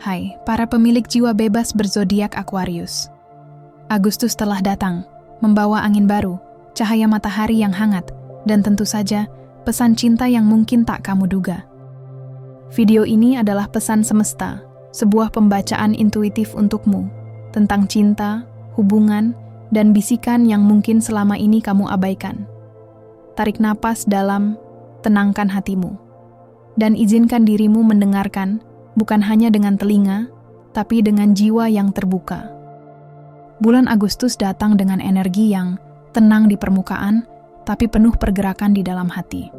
Hai, para pemilik jiwa bebas berzodiak Aquarius. Agustus telah datang, membawa angin baru, cahaya matahari yang hangat, dan tentu saja pesan cinta yang mungkin tak kamu duga. Video ini adalah pesan semesta, sebuah pembacaan intuitif untukmu, tentang cinta, hubungan, dan bisikan yang mungkin selama ini kamu abaikan. Tarik napas dalam, tenangkan hatimu, dan izinkan dirimu mendengarkan, bukan hanya dengan telinga, tapi dengan jiwa yang terbuka. Bulan Agustus datang dengan energi yang tenang di permukaan, tapi penuh pergerakan di dalam hati.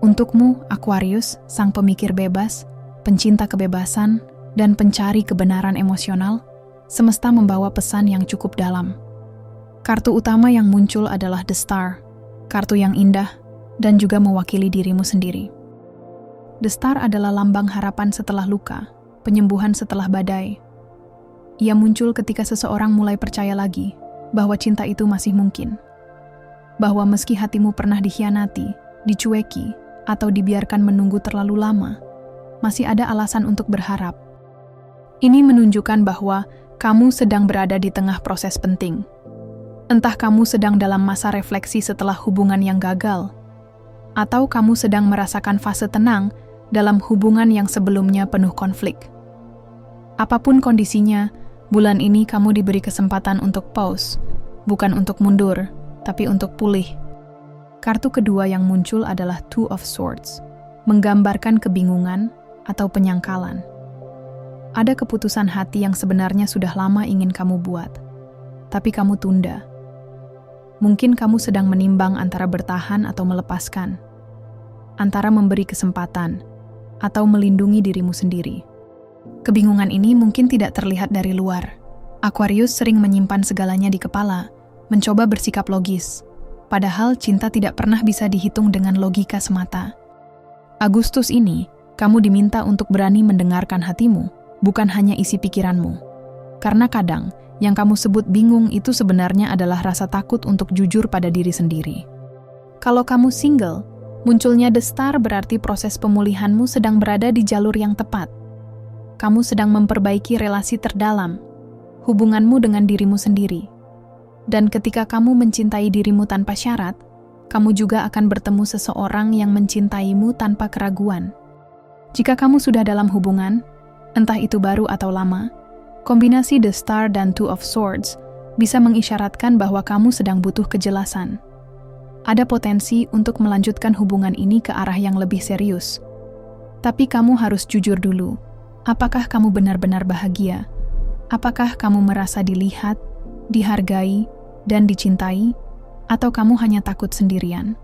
Untukmu, Aquarius, sang pemikir bebas, pencinta kebebasan, dan pencari kebenaran emosional, semesta membawa pesan yang cukup dalam. Kartu utama yang muncul adalah The Star, kartu yang indah, dan juga mewakili dirimu sendiri. The Star adalah lambang harapan setelah luka, penyembuhan setelah badai. Ia muncul ketika seseorang mulai percaya lagi bahwa cinta itu masih mungkin. Bahwa meski hatimu pernah dikhianati, dicueki, atau dibiarkan menunggu terlalu lama, masih ada alasan untuk berharap. Ini menunjukkan bahwa kamu sedang berada di tengah proses penting. Entah kamu sedang dalam masa refleksi setelah hubungan yang gagal, atau kamu sedang merasakan fase tenang dalam hubungan yang sebelumnya penuh konflik. Apapun kondisinya, bulan ini kamu diberi kesempatan untuk pause, bukan untuk mundur, tapi untuk pulih. Kartu kedua yang muncul adalah Two of Swords, menggambarkan kebingungan atau penyangkalan. Ada keputusan hati yang sebenarnya sudah lama ingin kamu buat, tapi kamu tunda. Mungkin kamu sedang menimbang antara bertahan atau melepaskan, antara memberi kesempatan atau melindungi dirimu sendiri. Kebingungan ini mungkin tidak terlihat dari luar. Aquarius sering menyimpan segalanya di kepala, mencoba bersikap logis, padahal cinta tidak pernah bisa dihitung dengan logika semata. Agustus ini, kamu diminta untuk berani mendengarkan hatimu, bukan hanya isi pikiranmu. Karena kadang, yang kamu sebut bingung itu sebenarnya adalah rasa takut untuk jujur pada diri sendiri. Kalau kamu single, munculnya The Star berarti proses pemulihanmu sedang berada di jalur yang tepat. Kamu sedang memperbaiki relasi terdalam, hubunganmu dengan dirimu sendiri. Dan ketika kamu mencintai dirimu tanpa syarat, kamu juga akan bertemu seseorang yang mencintaimu tanpa keraguan. Jika kamu sudah dalam hubungan, entah itu baru atau lama, kombinasi The Star dan Two of Swords bisa mengisyaratkan bahwa kamu sedang butuh kejelasan. Ada potensi untuk melanjutkan hubungan ini ke arah yang lebih serius. Tapi kamu harus jujur dulu. Apakah kamu benar-benar bahagia? Apakah kamu merasa dilihat, dihargai, dan dicintai? Atau kamu hanya takut sendirian?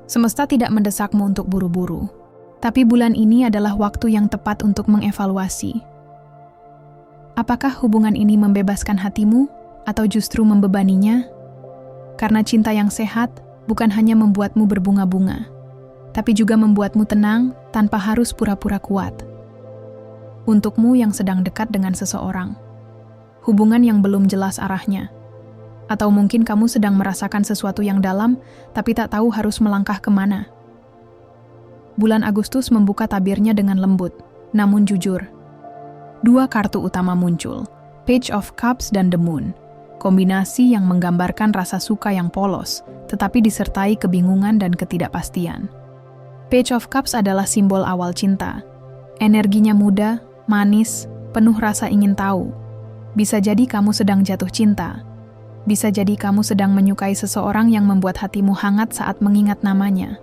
Semesta tidak mendesakmu untuk buru-buru. Tapi bulan ini adalah waktu yang tepat untuk mengevaluasi. Apakah hubungan ini membebaskan hatimu atau justru membebaninya? Karena cinta yang sehat bukan hanya membuatmu berbunga-bunga, tapi juga membuatmu tenang tanpa harus pura-pura kuat. Untukmu yang sedang dekat dengan seseorang, hubungan yang belum jelas arahnya, atau mungkin kamu sedang merasakan sesuatu yang dalam tapi tak tahu harus melangkah kemana. Bulan Agustus membuka tabirnya dengan lembut, namun jujur. Dua kartu utama muncul, Page of Cups dan The Moon. Kombinasi yang menggambarkan rasa suka yang polos, tetapi disertai kebingungan dan ketidakpastian. Page of Cups adalah simbol awal cinta. Energinya muda, manis, penuh rasa ingin tahu. Bisa jadi kamu sedang jatuh cinta. Bisa jadi kamu sedang menyukai seseorang yang membuat hatimu hangat saat mengingat namanya.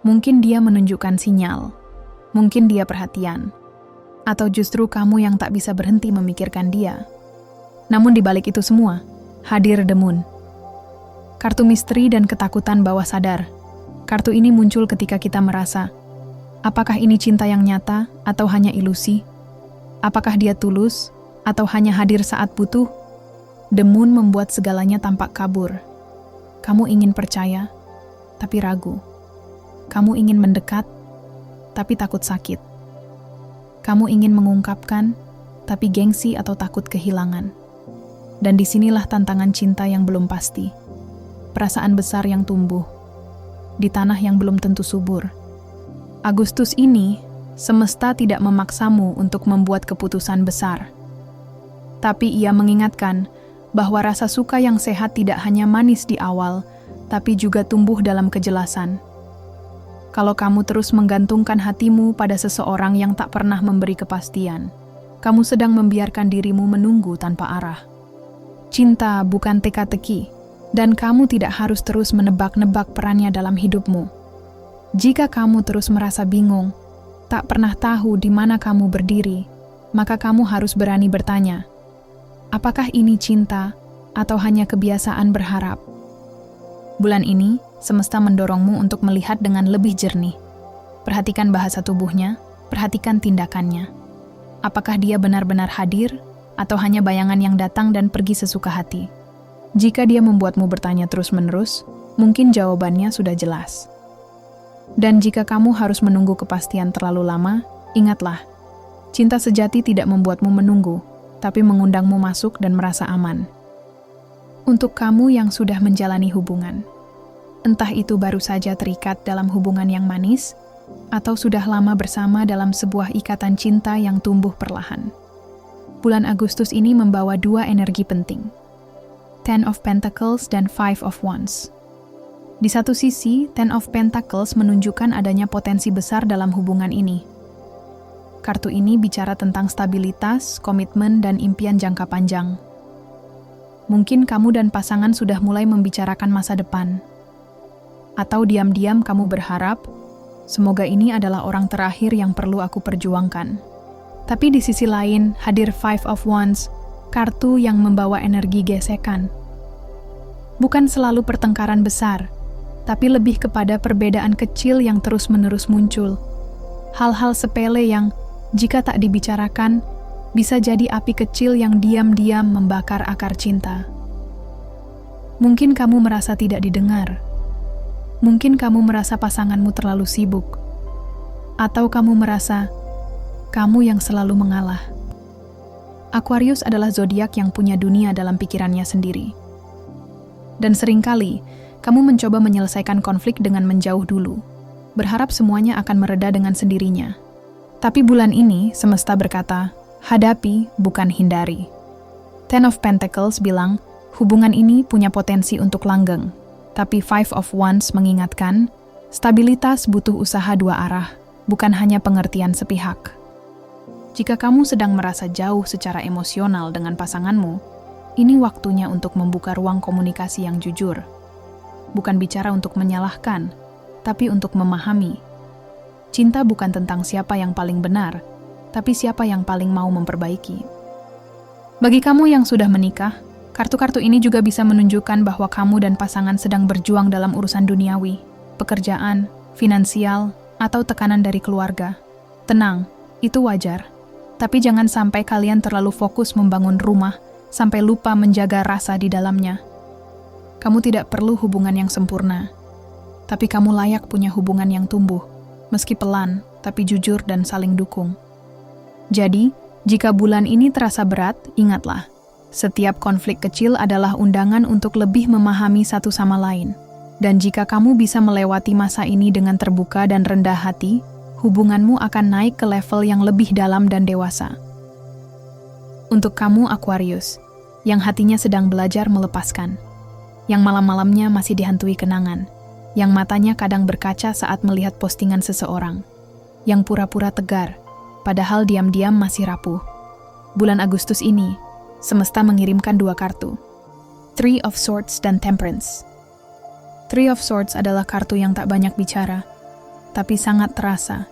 Mungkin dia menunjukkan sinyal. Mungkin dia perhatian. Atau justru kamu yang tak bisa berhenti memikirkan dia. Namun di balik itu semua, hadir The Moon. Kartu misteri dan ketakutan bawah sadar. Kartu ini muncul ketika kita merasa, apakah ini cinta yang nyata atau hanya ilusi? Apakah dia tulus atau hanya hadir saat butuh? The Moon membuat segalanya tampak kabur. Kamu ingin percaya, tapi ragu. Kamu ingin mendekat, tapi takut sakit. Kamu ingin mengungkapkan, tapi gengsi atau takut kehilangan. Dan disinilah tantangan cinta yang belum pasti. Perasaan besar yang tumbuh di tanah yang belum tentu subur. Agustus ini semesta tidak memaksamu untuk membuat keputusan besar. Tapi ia mengingatkan bahwa rasa suka yang sehat tidak hanya manis di awal, tapi juga tumbuh dalam kejelasan. Kalau kamu terus menggantungkan hatimu pada seseorang yang tak pernah memberi kepastian, kamu sedang membiarkan dirimu menunggu tanpa arah. Cinta bukan teka-teki, dan kamu tidak harus terus menebak-nebak perannya dalam hidupmu. Jika kamu terus merasa bingung, tak pernah tahu di mana kamu berdiri, maka kamu harus berani bertanya, apakah ini cinta atau hanya kebiasaan berharap? Bulan ini, semesta mendorongmu untuk melihat dengan lebih jernih. Perhatikan bahasa tubuhnya, perhatikan tindakannya. Apakah dia benar-benar hadir atau hanya bayangan yang datang dan pergi sesuka hati? Jika dia membuatmu bertanya terus-menerus, mungkin jawabannya sudah jelas. Dan jika kamu harus menunggu kepastian terlalu lama, ingatlah, cinta sejati tidak membuatmu menunggu, tapi mengundangmu masuk dan merasa aman. Untuk kamu yang sudah menjalani hubungan, entah itu baru saja terikat dalam hubungan yang manis, atau sudah lama bersama dalam sebuah ikatan cinta yang tumbuh perlahan. Bulan Agustus ini membawa dua energi penting, Ten of Pentacles dan Five of Wands. Di satu sisi, Ten of Pentacles menunjukkan adanya potensi besar dalam hubungan ini. Kartu ini bicara tentang stabilitas, komitmen, dan impian jangka panjang. Mungkin kamu dan pasangan sudah mulai membicarakan masa depan. Atau diam-diam kamu berharap, semoga ini adalah orang terakhir yang perlu aku perjuangkan. Tapi di sisi lain, hadir Five of Wands, kartu yang membawa energi gesekan. Bukan selalu pertengkaran besar, tapi lebih kepada perbedaan kecil yang terus-menerus muncul. Hal-hal sepele yang, jika tak dibicarakan, bisa jadi api kecil yang diam-diam membakar akar cinta. Mungkin kamu merasa tidak didengar. Mungkin kamu merasa pasanganmu terlalu sibuk. Atau kamu merasa, kamu yang selalu mengalah. Aquarius adalah zodiak yang punya dunia dalam pikirannya sendiri. Dan seringkali, kamu mencoba menyelesaikan konflik dengan menjauh dulu, berharap semuanya akan mereda dengan sendirinya. Tapi bulan ini, semesta berkata, hadapi, bukan hindari. Ten of Pentacles bilang, hubungan ini punya potensi untuk langgeng. Tapi Five of Wands mengingatkan, stabilitas butuh usaha dua arah, bukan hanya pengertian sepihak. Jika kamu sedang merasa jauh secara emosional dengan pasanganmu, ini waktunya untuk membuka ruang komunikasi yang jujur. Bukan bicara untuk menyalahkan, tapi untuk memahami. Cinta bukan tentang siapa yang paling benar, tapi siapa yang paling mau memperbaiki. Bagi kamu yang sudah menikah, kartu-kartu ini juga bisa menunjukkan bahwa kamu dan pasangan sedang berjuang dalam urusan duniawi, pekerjaan, finansial, atau tekanan dari keluarga. Tenang, itu wajar. Tapi jangan sampai kalian terlalu fokus membangun rumah, sampai lupa menjaga rasa di dalamnya. Kamu tidak perlu hubungan yang sempurna, tapi kamu layak punya hubungan yang tumbuh, meski pelan, tapi jujur dan saling dukung. Jadi, jika bulan ini terasa berat, ingatlah, setiap konflik kecil adalah undangan untuk lebih memahami satu sama lain. Dan jika kamu bisa melewati masa ini dengan terbuka dan rendah hati, hubunganmu akan naik ke level yang lebih dalam dan dewasa. Untuk kamu Aquarius, yang hatinya sedang belajar melepaskan, yang malam-malamnya masih dihantui kenangan, yang matanya kadang berkaca saat melihat postingan seseorang, yang pura-pura tegar, padahal diam-diam masih rapuh. Bulan Agustus ini, semesta mengirimkan dua kartu, Three of Swords dan Temperance. Three of Swords adalah kartu yang tak banyak bicara, tapi sangat terasa.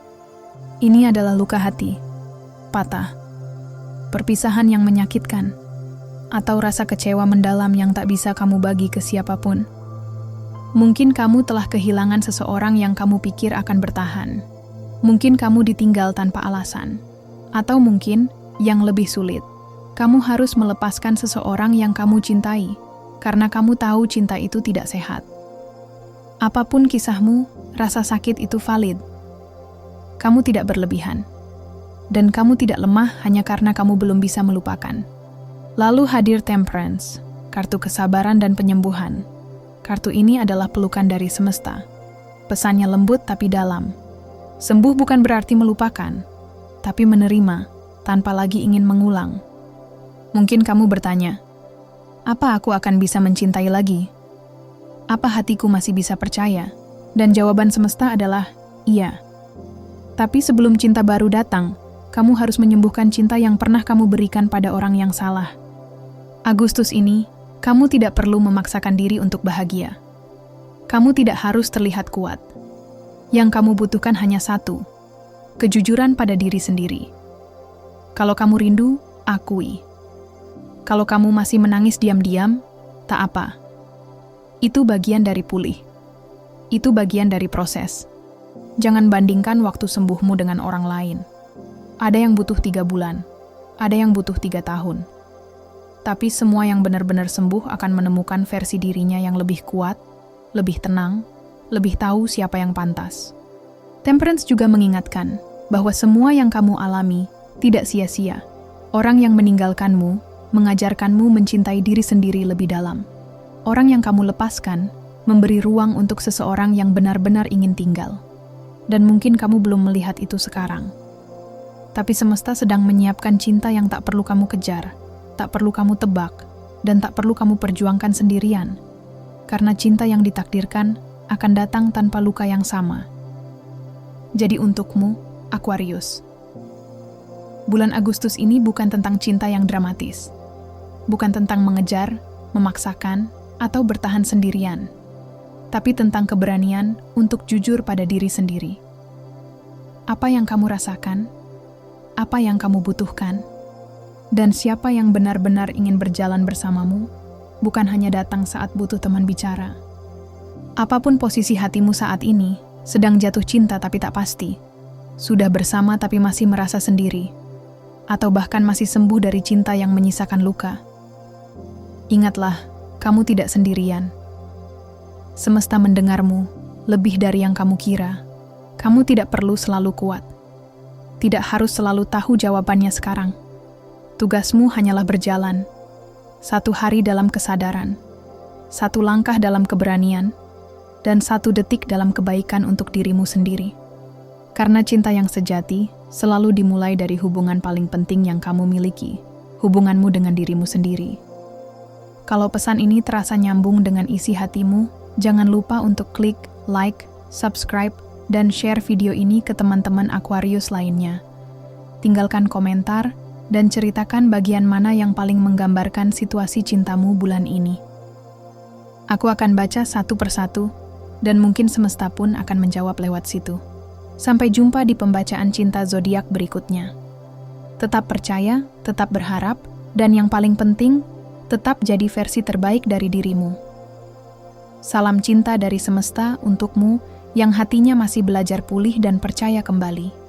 Ini adalah luka hati, patah, perpisahan yang menyakitkan, atau rasa kecewa mendalam yang tak bisa kamu bagi ke siapapun. Mungkin kamu telah kehilangan seseorang yang kamu pikir akan bertahan. Mungkin kamu ditinggal tanpa alasan. Atau mungkin, yang lebih sulit, kamu harus melepaskan seseorang yang kamu cintai, karena kamu tahu cinta itu tidak sehat. Apapun kisahmu, rasa sakit itu valid. Kamu tidak berlebihan. Dan kamu tidak lemah hanya karena kamu belum bisa melupakan. Lalu hadir Temperance, kartu kesabaran dan penyembuhan. Kartu ini adalah pelukan dari semesta. Pesannya lembut tapi dalam. Sembuh bukan berarti melupakan, tapi menerima tanpa lagi ingin mengulang. Mungkin kamu bertanya, apa aku akan bisa mencintai lagi? Apa hatiku masih bisa percaya? Dan jawaban semesta adalah iya. Tapi sebelum cinta baru datang, kamu harus menyembuhkan cinta yang pernah kamu berikan pada orang yang salah. Agustus ini, kamu tidak perlu memaksakan diri untuk bahagia. Kamu tidak harus terlihat kuat. Yang kamu butuhkan hanya satu, kejujuran pada diri sendiri. Kalau kamu rindu, akui. Kalau kamu masih menangis diam-diam, tak apa. Itu bagian dari pulih. Itu bagian dari proses. Jangan bandingkan waktu sembuhmu dengan orang lain. Ada yang butuh 3 bulan, ada yang butuh 3 tahun. Tapi semua yang benar-benar sembuh akan menemukan versi dirinya yang lebih kuat, lebih tenang, lebih tahu siapa yang pantas. Temperance juga mengingatkan bahwa semua yang kamu alami tidak sia-sia. Orang yang meninggalkanmu, mengajarkanmu mencintai diri sendiri lebih dalam. Orang yang kamu lepaskan, memberi ruang untuk seseorang yang benar-benar ingin tinggal. Dan mungkin kamu belum melihat itu sekarang. Tapi semesta sedang menyiapkan cinta yang tak perlu kamu kejar, tak perlu kamu tebak, dan tak perlu kamu perjuangkan sendirian. Karena cinta yang ditakdirkan akan datang tanpa luka yang sama. Jadi untukmu, Aquarius. Bulan Agustus ini bukan tentang cinta yang dramatis. Bukan tentang mengejar, memaksakan, atau bertahan sendirian. Tapi tentang keberanian untuk jujur pada diri sendiri. Apa yang kamu rasakan? Apa yang kamu butuhkan? Dan siapa yang benar-benar ingin berjalan bersamamu, bukan hanya datang saat butuh teman bicara. Apapun posisi hatimu saat ini, sedang jatuh cinta tapi tak pasti, sudah bersama tapi masih merasa sendiri, atau bahkan masih sembuh dari cinta yang menyisakan luka. Ingatlah, kamu tidak sendirian. Semesta mendengarmu, lebih dari yang kamu kira. Kamu tidak perlu selalu kuat. Tidak harus selalu tahu jawabannya sekarang. Tugasmu hanyalah berjalan. 1 hari dalam kesadaran, 1 langkah dalam keberanian, dan 1 detik dalam kebaikan untuk dirimu sendiri. Karena cinta yang sejati selalu dimulai dari hubungan paling penting yang kamu miliki, hubunganmu dengan dirimu sendiri. Kalau pesan ini terasa nyambung dengan isi hatimu, jangan lupa untuk klik like, subscribe, dan share video ini ke teman-teman Aquarius lainnya. Tinggalkan komentar dan ceritakan bagian mana yang paling menggambarkan situasi cintamu bulan ini. Aku akan baca satu persatu, dan mungkin semesta pun akan menjawab lewat situ. Sampai jumpa di pembacaan cinta zodiak berikutnya. Tetap percaya, tetap berharap, dan yang paling penting, tetap jadi versi terbaik dari dirimu. Salam cinta dari semesta untukmu yang hatinya masih belajar pulih dan percaya kembali.